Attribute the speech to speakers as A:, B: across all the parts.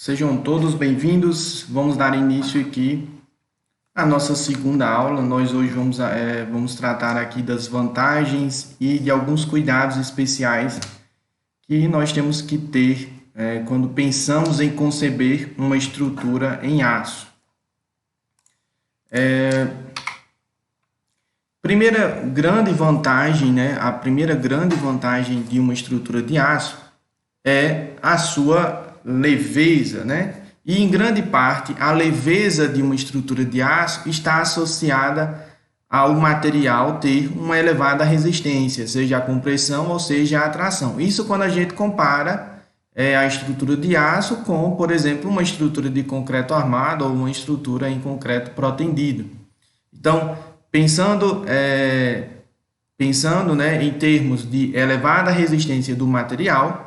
A: Sejam todos bem-vindos. Vamos dar início aqui à nossa segunda aula. Nós hoje vamos tratar aqui das vantagens e de alguns cuidados especiais que nós temos que ter quando pensamos em conceber uma estrutura em aço. Primeira grande vantagem, a primeira grande vantagem de uma estrutura de aço é a sua leveza, E em grande parte a leveza de uma estrutura de aço está associada ao material ter uma elevada resistência, seja a compressão ou seja a atração. Isso quando a gente compara a estrutura de aço com, por exemplo, uma estrutura de concreto armado ou uma estrutura em concreto protendido. Então, pensando em termos de elevada resistência do material,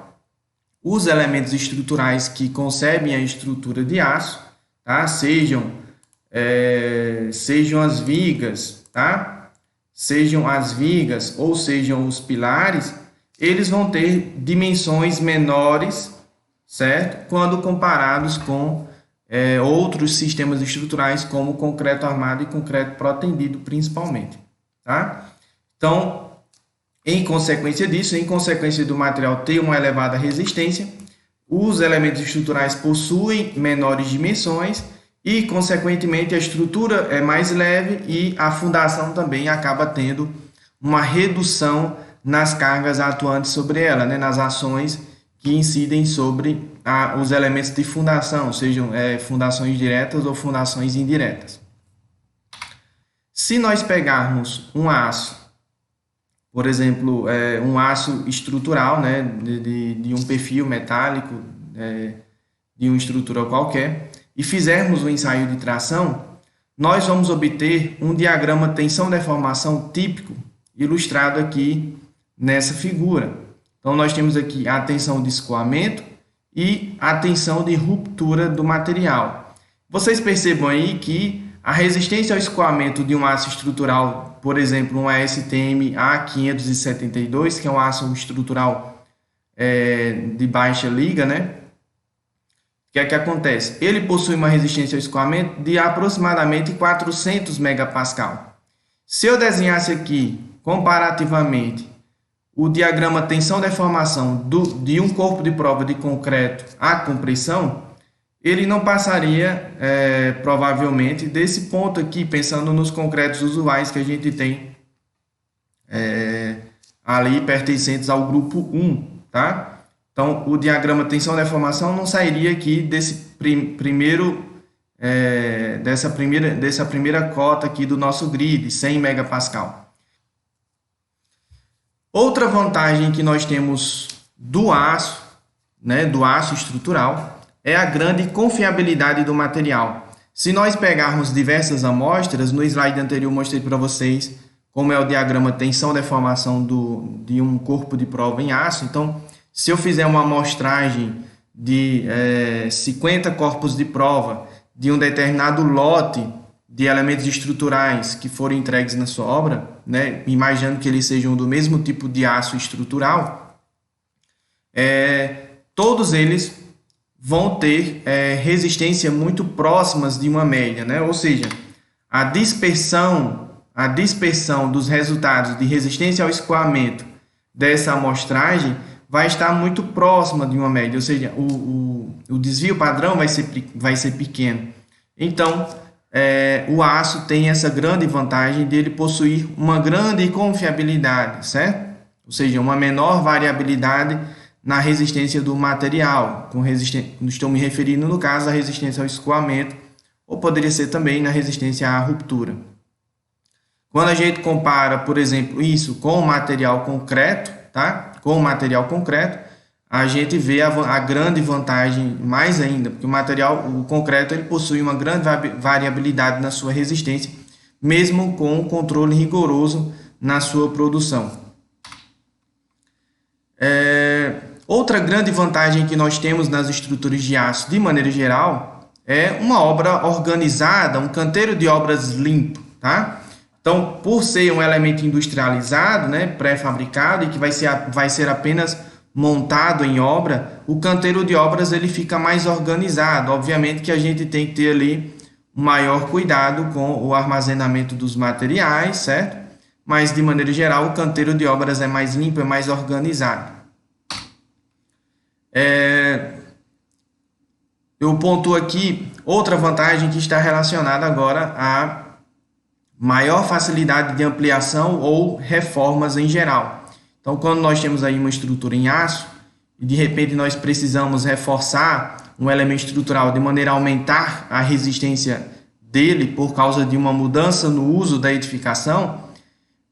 A: os elementos estruturais que concebem a estrutura de aço, sejam as vigas, sejam as vigas ou sejam os pilares, eles vão ter dimensões menores, certo? Quando comparados com outros sistemas estruturais como concreto armado e concreto protendido principalmente, Então, em consequência disso, em consequência do material ter uma elevada resistência, os elementos estruturais possuem menores dimensões e, consequentemente, a estrutura é mais leve e a fundação também acaba tendo uma redução nas cargas atuantes sobre ela, nas ações que incidem sobre os elementos de fundação, sejam fundações diretas ou fundações indiretas. Se nós pegarmos um aço, por exemplo, um aço estrutural, de um perfil metálico, de uma estrutura qualquer, e fizermos um ensaio de tração, nós vamos obter um diagrama tensão-deformação típico, ilustrado aqui nessa figura. Então, nós temos aqui a tensão de escoamento e a tensão de ruptura do material. Vocês percebam aí que a resistência ao escoamento de um aço estrutural, por exemplo, um ASTM A572, que é um aço estrutural de baixa liga, O que é que acontece? Ele possui uma resistência ao escoamento de aproximadamente 400 megapascal. Se eu desenhasse aqui, comparativamente, o diagrama tensão-deformação de um corpo de prova de concreto à compressão, ele não passaria, provavelmente, desse ponto aqui, pensando nos concretos usuais que a gente tem ali pertencentes ao grupo 1, Então, o diagrama tensão-deformação não sairia aqui dessa primeira cota aqui do nosso grid, 100 megapascal. Outra vantagem que nós temos do aço, do aço estrutural, é a grande confiabilidade do material. Se nós pegarmos diversas amostras, no slide anterior eu mostrei para vocês como é o diagrama tensão-deformação de um corpo de prova em aço. Então, se eu fizer uma amostragem de 50 corpos de prova de um determinado lote de elementos estruturais que forem entregues na sua obra, imaginando que eles sejam do mesmo tipo de aço estrutural, todos eles vão ter resistência muito próximas de uma média, Ou seja, a dispersão dos resultados de resistência ao escoamento dessa amostragem vai estar muito próxima de uma média, ou seja, o desvio padrão vai ser pequeno. Então, o aço tem essa grande vantagem de ele possuir uma grande confiabilidade, certo? Ou seja, uma menor variabilidade na resistência do material, estou me referindo, no caso, à resistência ao escoamento, ou poderia ser também na resistência à ruptura. Quando a gente compara, por exemplo, isso com o material concreto, Com o material concreto, a gente vê a grande vantagem mais ainda, porque o concreto ele possui uma grande variabilidade na sua resistência, mesmo com um controle rigoroso na sua produção. Outra grande vantagem que nós temos nas estruturas de aço, de maneira geral, é uma obra organizada, um canteiro de obras limpo, Então, por ser um elemento industrializado, pré-fabricado, e que vai ser apenas montado em obra, o canteiro de obras ele fica mais organizado. Obviamente que a gente tem que ter ali um maior cuidado com o armazenamento dos materiais, certo? Mas, de maneira geral, o canteiro de obras é mais limpo, é mais organizado. Eu pontuo aqui outra vantagem que está relacionada agora à maior facilidade de ampliação ou reformas em geral. Então, quando nós temos aí uma estrutura em aço e de repente nós precisamos reforçar um elemento estrutural de maneira a aumentar a resistência dele por causa de uma mudança no uso da edificação,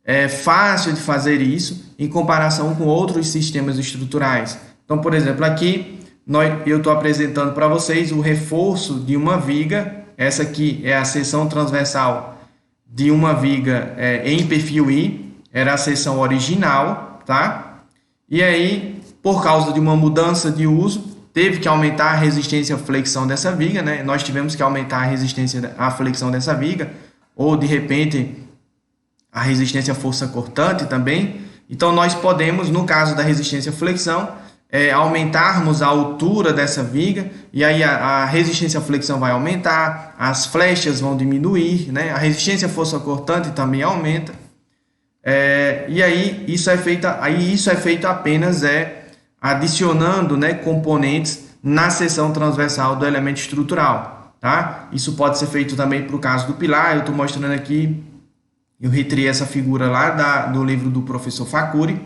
A: é fácil de fazer isso em comparação com outros sistemas estruturais. Então, por exemplo, aqui eu estou apresentando para vocês o reforço de uma viga. Essa aqui é a seção transversal de uma viga em perfil I, era a seção original, tá? E aí, por causa de uma mudança de uso, teve que aumentar a resistência à flexão dessa viga, né? Nós tivemos que aumentar a resistência à flexão dessa viga, ou de repente a resistência à força cortante também. Então, nós podemos, no caso da resistência à flexão, aumentarmos a altura dessa viga, e aí a resistência à flexão vai aumentar, as flechas vão diminuir, né? A resistência à força cortante também aumenta. E aí isso é feito apenas adicionando, né, componentes na seção transversal do elemento estrutural, tá? Isso pode ser feito também para o caso do pilar. Eu estou mostrando aqui, eu retirei essa figura lá do livro do professor Facuri.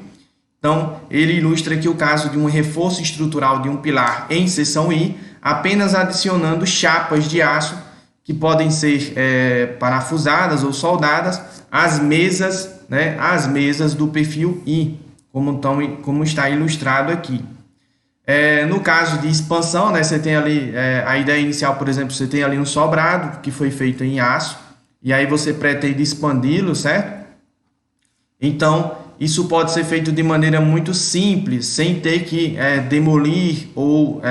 A: Então, ele ilustra aqui o caso de um reforço estrutural de um pilar em seção I, apenas adicionando chapas de aço que podem ser parafusadas ou soldadas às mesas, né, às mesas do perfil I, como está ilustrado aqui. No caso de expansão, né, você tem ali a ideia inicial, por exemplo, você tem ali um sobrado que foi feito em aço, e aí você pretende expandi-lo, certo? Então, isso pode ser feito de maneira muito simples, sem ter que demolir ou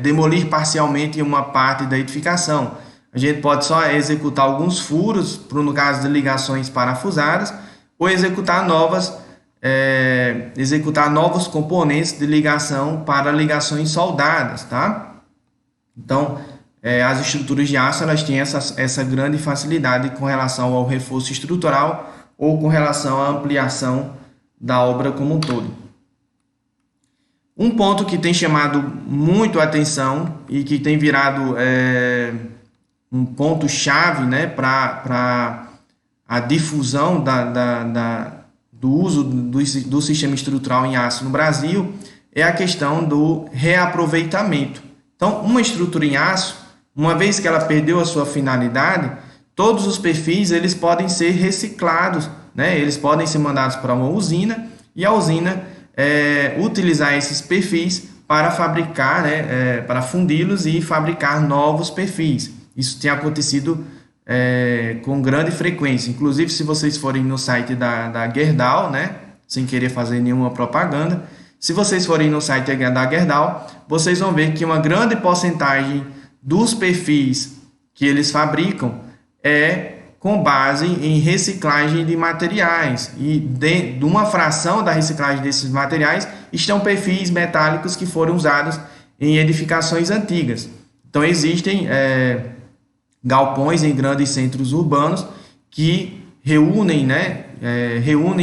A: demolir parcialmente uma parte da edificação. A gente pode só executar alguns furos, no caso de ligações parafusadas, ou executar novos componentes de ligação para ligações soldadas, tá? Então, as estruturas de aço elas têm essa grande facilidade com relação ao reforço estrutural ou com relação à ampliação da obra como um todo. Um ponto que tem chamado muito a atenção e que tem virado um ponto-chave, né, para a difusão do uso do sistema estrutural em aço no Brasil é a questão do reaproveitamento. Então, uma estrutura em aço, uma vez que ela perdeu a sua finalidade, todos os perfis eles podem ser reciclados, né? Eles podem ser mandados para uma usina e a usina utilizar esses perfis para fabricar, né, para fundi-los e fabricar novos perfis. Isso tem acontecido com grande frequência. Inclusive, se vocês forem no site da Gerdau, né, sem querer fazer nenhuma propaganda, se vocês forem no site da Gerdau, vocês vão ver que uma grande porcentagem dos perfis que eles fabricam com base em reciclagem de materiais, e de uma fração da reciclagem desses materiais estão perfis metálicos que foram usados em edificações antigas. Então existem galpões em grandes centros urbanos que reúnem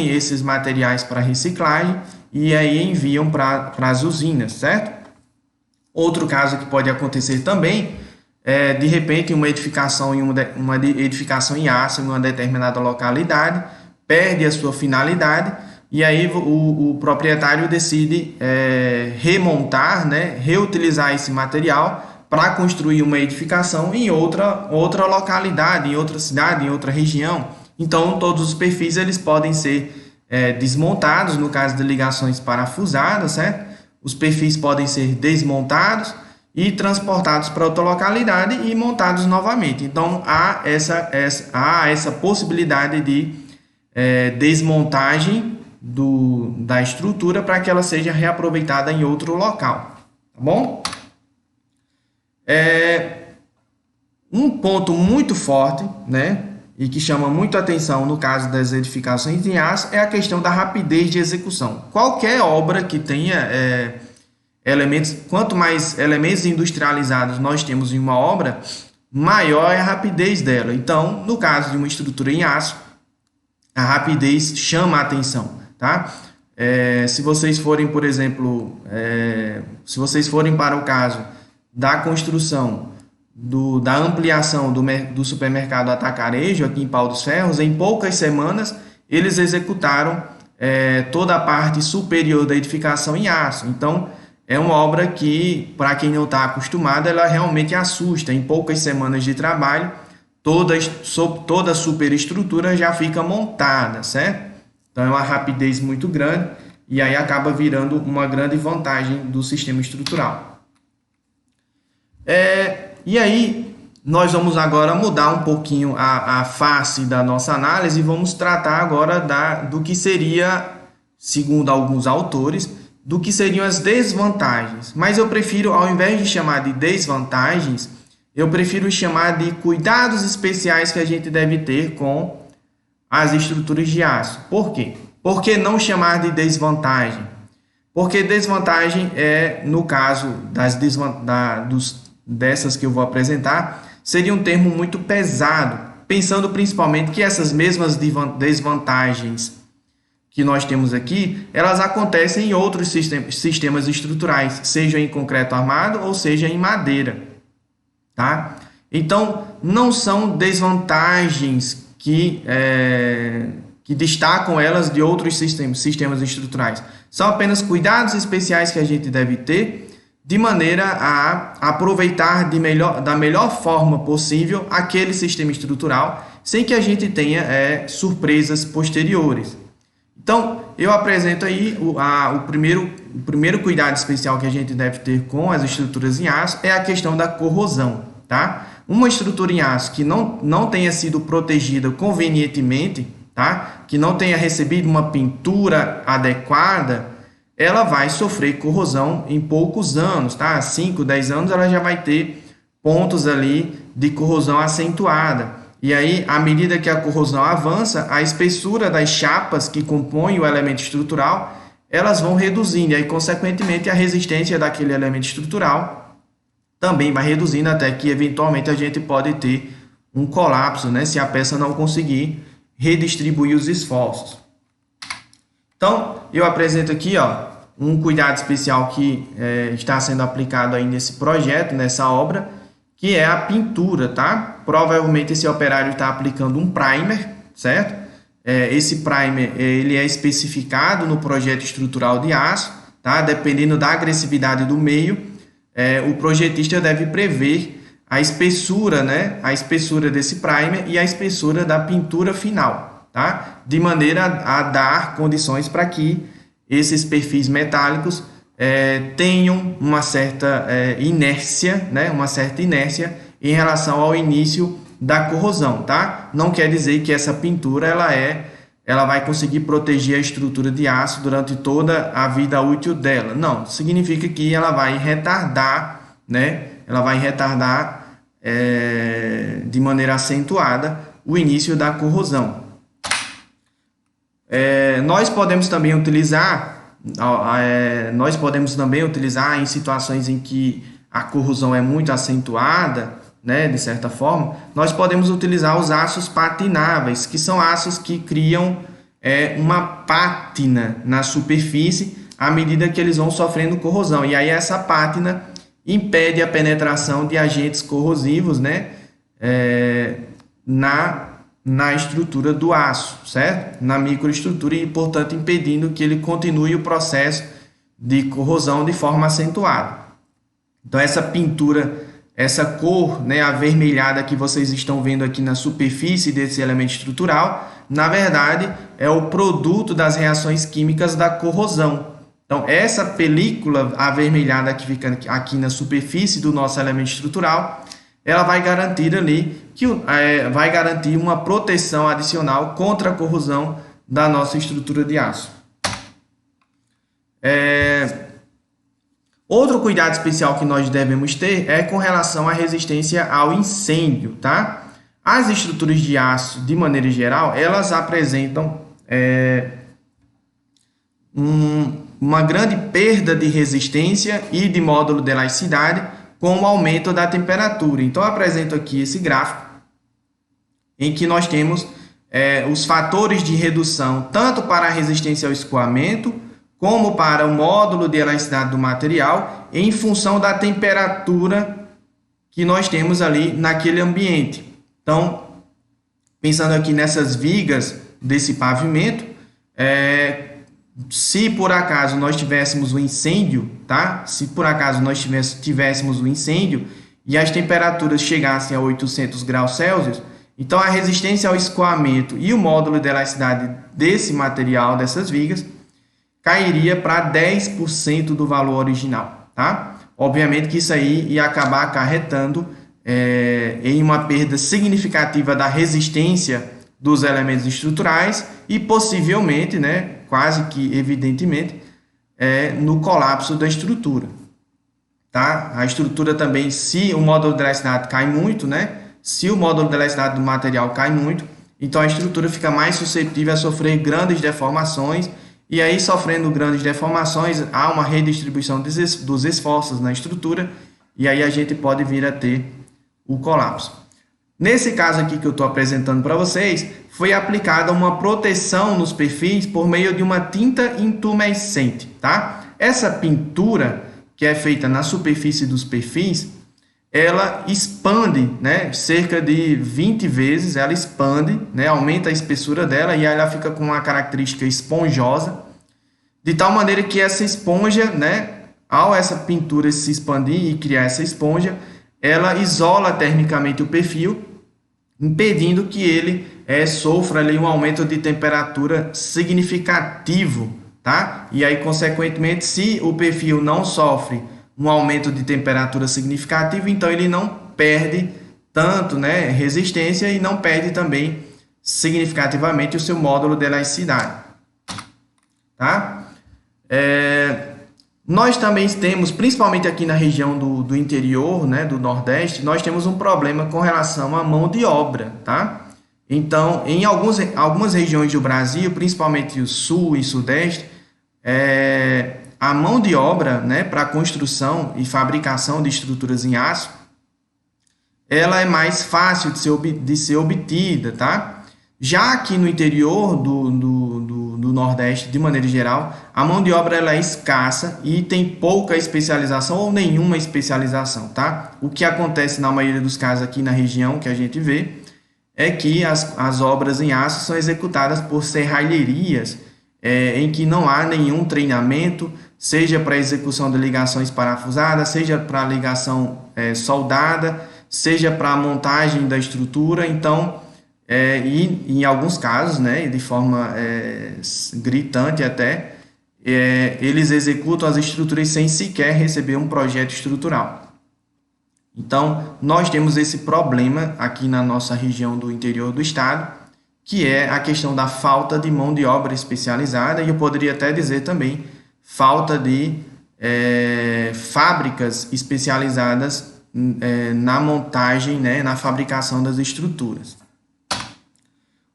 A: esses materiais para reciclagem e aí enviam para as usinas, certo? Outro caso que pode acontecer também de repente uma edificação em aço em uma determinada localidade perde a sua finalidade e aí o proprietário decide remontar, né, reutilizar esse material para construir uma edificação em outra localidade, em outra cidade, em outra região. Então todos os perfis eles podem ser desmontados no caso de ligações parafusadas, certo? Os perfis podem ser desmontados e transportados para outra localidade e montados novamente. Então, há essa possibilidade de desmontagem da estrutura para que ela seja reaproveitada em outro local. Tá bom? Um ponto muito forte, né, e que chama muito atenção no caso das edificações em aço é a questão da rapidez de execução. Qualquer obra que tenha elementos, quanto mais elementos industrializados nós temos em uma obra, maior é a rapidez dela. Então, no caso de uma estrutura em aço, a rapidez chama a atenção, tá? Se vocês forem, por exemplo, se vocês forem para o caso da construção da ampliação do supermercado Atacarejo aqui em Pau dos Ferros, em poucas semanas eles executaram toda a parte superior da edificação em aço. Então, é uma obra que, para quem não está acostumado, ela realmente assusta. Em poucas semanas de trabalho, toda a superestrutura já fica montada, certo? Então, é uma rapidez muito grande e aí acaba virando uma grande vantagem do sistema estrutural. E aí, nós vamos agora mudar um pouquinho a face da nossa análise e vamos tratar agora do que seria, segundo alguns autores, do que seriam as desvantagens. Mas eu prefiro, ao invés de chamar de desvantagens, eu prefiro chamar de cuidados especiais que a gente deve ter com as estruturas de aço. Por quê? Por que não chamar de desvantagem? Porque desvantagem no caso dessas que eu vou apresentar, seria um termo muito pesado, pensando principalmente que essas mesmas desvantagens que nós temos aqui, elas acontecem em outros sistemas estruturais, seja em concreto armado ou seja em madeira, tá? Então, não são desvantagens que destacam elas de outros sistemas estruturais. São apenas cuidados especiais que a gente deve ter de maneira a aproveitar da melhor forma possível aquele sistema estrutural, sem que a gente tenha surpresas posteriores. Então, eu apresento aí o primeiro cuidado especial que a gente deve ter com as estruturas em aço é a questão da corrosão, tá? Uma estrutura em aço que não tenha sido protegida convenientemente, tá? Que não tenha recebido uma pintura adequada, ela vai sofrer corrosão em poucos anos, tá? 5, 10 anos ela já vai ter pontos ali de corrosão acentuada. E aí, à medida que a corrosão avança, a espessura das chapas que compõem o elemento estrutural, elas vão reduzindo. E aí, consequentemente, a resistência daquele elemento estrutural também vai reduzindo até que, eventualmente, a gente pode ter um colapso, né? Se a peça não conseguir redistribuir os esforços. Então, eu apresento aqui, um cuidado especial que está sendo aplicado aí nesse projeto, nessa obra, que é a pintura, tá? Provavelmente esse operário está aplicando um primer, certo? Esse primer, ele é especificado no projeto estrutural de aço, tá? Dependendo da agressividade do meio, o projetista deve prever a espessura, né? A espessura desse primer e a espessura da pintura final, tá? De maneira a dar condições para que esses perfis metálicos tenham uma certa inércia, né? Uma certa inércia em relação ao início da corrosão, tá? Não quer dizer que essa pintura ela vai conseguir proteger a estrutura de aço durante toda a vida útil dela. Não, significa que ela vai retardar, né? Ela vai retardar de maneira acentuada o início da corrosão. Nós podemos também utilizar em situações em que a corrosão é muito acentuada, né, de certa forma, nós podemos utilizar os aços patináveis, que são aços que criam uma pátina na superfície à medida que eles vão sofrendo corrosão. E aí essa pátina impede a penetração de agentes corrosivos, né, na estrutura do aço, certo? Na microestrutura e, portanto, impedindo que ele continue o processo de corrosão de forma acentuada. Então, essa pintura, essa cor, né, avermelhada que vocês estão vendo aqui na superfície desse elemento estrutural, na verdade, é o produto das reações químicas da corrosão. Então, essa película avermelhada que fica aqui na superfície do nosso elemento estrutural, ela vai garantir ali vai garantir uma proteção adicional contra a corrosão da nossa estrutura de aço. Outro cuidado especial que nós devemos ter é com relação à resistência ao incêndio, tá? As estruturas de aço, de maneira geral, elas apresentam uma grande perda de resistência e de módulo de elasticidade com o aumento da temperatura. Então, eu apresento aqui esse gráfico em que nós temos os fatores de redução tanto para a resistência ao escoamento como para o módulo de elasticidade do material em função da temperatura que nós temos ali naquele ambiente. Então, pensando aqui nessas vigas desse pavimento, se por acaso nós tivéssemos um incêndio, tá? Se por acaso nós tivéssemos um incêndio e as temperaturas chegassem a 800 graus Celsius, então a resistência ao escoamento e o módulo de elasticidade desse material, dessas vigas, cairia para 10% do valor original, tá? Obviamente que isso aí ia acabar acarretando em uma perda significativa da resistência dos elementos estruturais e possivelmente, né, quase que evidentemente, no colapso da estrutura, tá? A estrutura também, se o módulo de elasticidade cai muito, né, se o módulo de elasticidade do material cai muito, então a estrutura fica mais suscetível a sofrer grandes deformações, e aí, sofrendo grandes deformações, há uma redistribuição dos esforços na estrutura, e aí a gente pode vir a ter o colapso. Nesse caso aqui que eu estou apresentando para vocês, foi aplicada uma proteção nos perfis por meio de uma tinta intumescente, tá? Essa pintura, que é feita na superfície dos perfis, ela expande, né, cerca de 20 vezes, ela expande, né, aumenta a espessura dela e ela fica com uma característica esponjosa, de tal maneira que essa esponja, né, ao essa pintura se expandir e criar essa esponja, ela isola termicamente o perfil, impedindo que ele sofra ali um aumento de temperatura significativo, tá? E aí, consequentemente, se o perfil não sofre um aumento de temperatura significativo, então ele não perde tanto, né, resistência e não perde também significativamente o seu módulo de elasticidade, tá? Nós também temos, principalmente aqui na região do interior, né, do Nordeste, nós temos um problema com relação à mão de obra, tá? Então, em algumas regiões do Brasil, principalmente o Sul e Sudeste, a mão de obra, né, para construção e fabricação de estruturas em aço, ela é mais fácil de ser obtida, tá? Já aqui no interior do Nordeste, de maneira geral, a mão de obra ela é escassa e tem pouca especialização ou nenhuma especialização, tá? O que acontece na maioria dos casos aqui na região que a gente vê é que as obras em aço são executadas por serralherias, em que não há nenhum treinamento, seja para execução de ligações parafusadas, seja para ligação soldada, seja para a montagem da estrutura. Então, e em alguns casos, né, de forma gritante até, eles executam as estruturas sem sequer receber um projeto estrutural. Então, nós temos esse problema aqui na nossa região do interior do estado, que é a questão da falta de mão de obra especializada, e eu poderia até dizer também falta de fábricas especializadas na montagem, né, na fabricação das estruturas.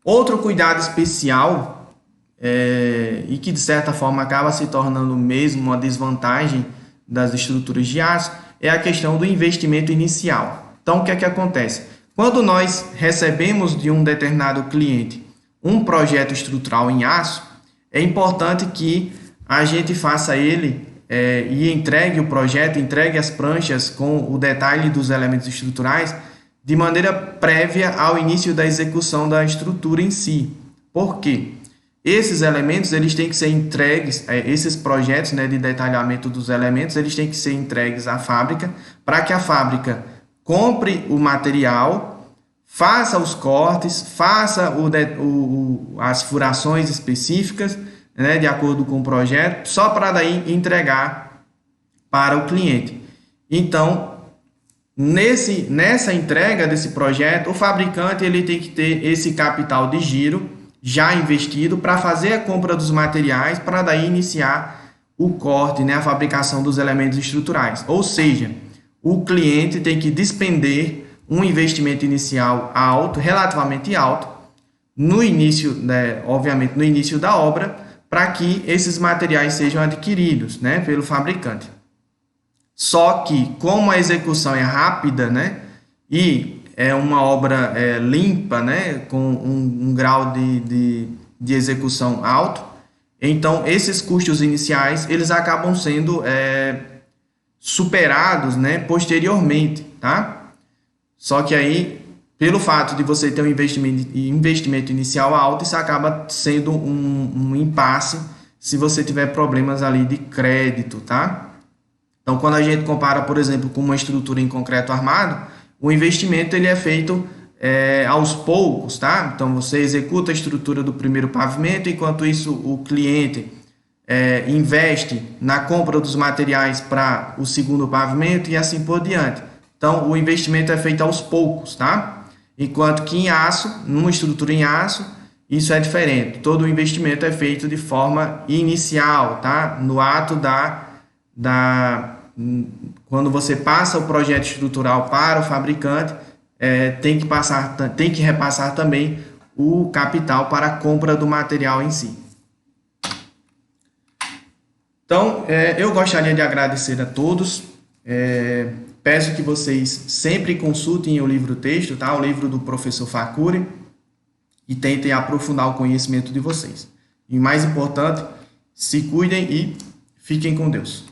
A: Outro cuidado especial, e que de certa forma acaba se tornando mesmo uma desvantagem das estruturas de aço, é a questão do investimento inicial. Então, o que é que acontece? Quando nós recebemos de um determinado cliente um projeto estrutural em aço, é importante que a gente faça ele e entregue o projeto, entregue as pranchas com o detalhe dos elementos estruturais de maneira prévia ao início da execução da estrutura em si. Por quê? Esses elementos eles têm que ser entregues, esses projetos, né, de detalhamento dos elementos, eles têm que ser entregues à fábrica para que a fábrica compre o material, faça os cortes, faça as furações específicas, né, de acordo com o projeto, só para daí entregar para o cliente. Então, nessa entrega desse projeto, o fabricante ele tem que ter esse capital de giro já investido para fazer a compra dos materiais, para daí iniciar o corte, né, a fabricação dos elementos estruturais. Ou seja, o cliente tem que despender um investimento inicial alto, relativamente alto, no início, né, obviamente, no início da obra, para que esses materiais sejam adquiridos, né, pelo fabricante. Só que, como a execução é rápida, né, e é uma obra limpa, né, com um grau de execução alto, então esses custos iniciais eles acabam sendo superados, né, posteriormente, tá? Só que aí, pelo fato de você ter um investimento inicial alto, isso acaba sendo um impasse se você tiver problemas ali de crédito, tá? Então, quando a gente compara, por exemplo, com uma estrutura em concreto armado, o investimento ele é feito aos poucos, tá? Então, você executa a estrutura do primeiro pavimento, enquanto isso o cliente investe na compra dos materiais para o segundo pavimento e assim por diante. Então, o investimento é feito aos poucos, tá? Enquanto que em aço, numa estrutura em aço, isso é diferente. Todo o investimento é feito de forma inicial, tá? No ato quando você passa o projeto estrutural para o fabricante, tem que repassar também o capital para a compra do material em si. Então, eu gostaria de agradecer a todos. Peço que vocês sempre consultem o livro-texto, tá? O livro do professor Facuri, e tentem aprofundar o conhecimento de vocês. E mais importante, se cuidem e fiquem com Deus.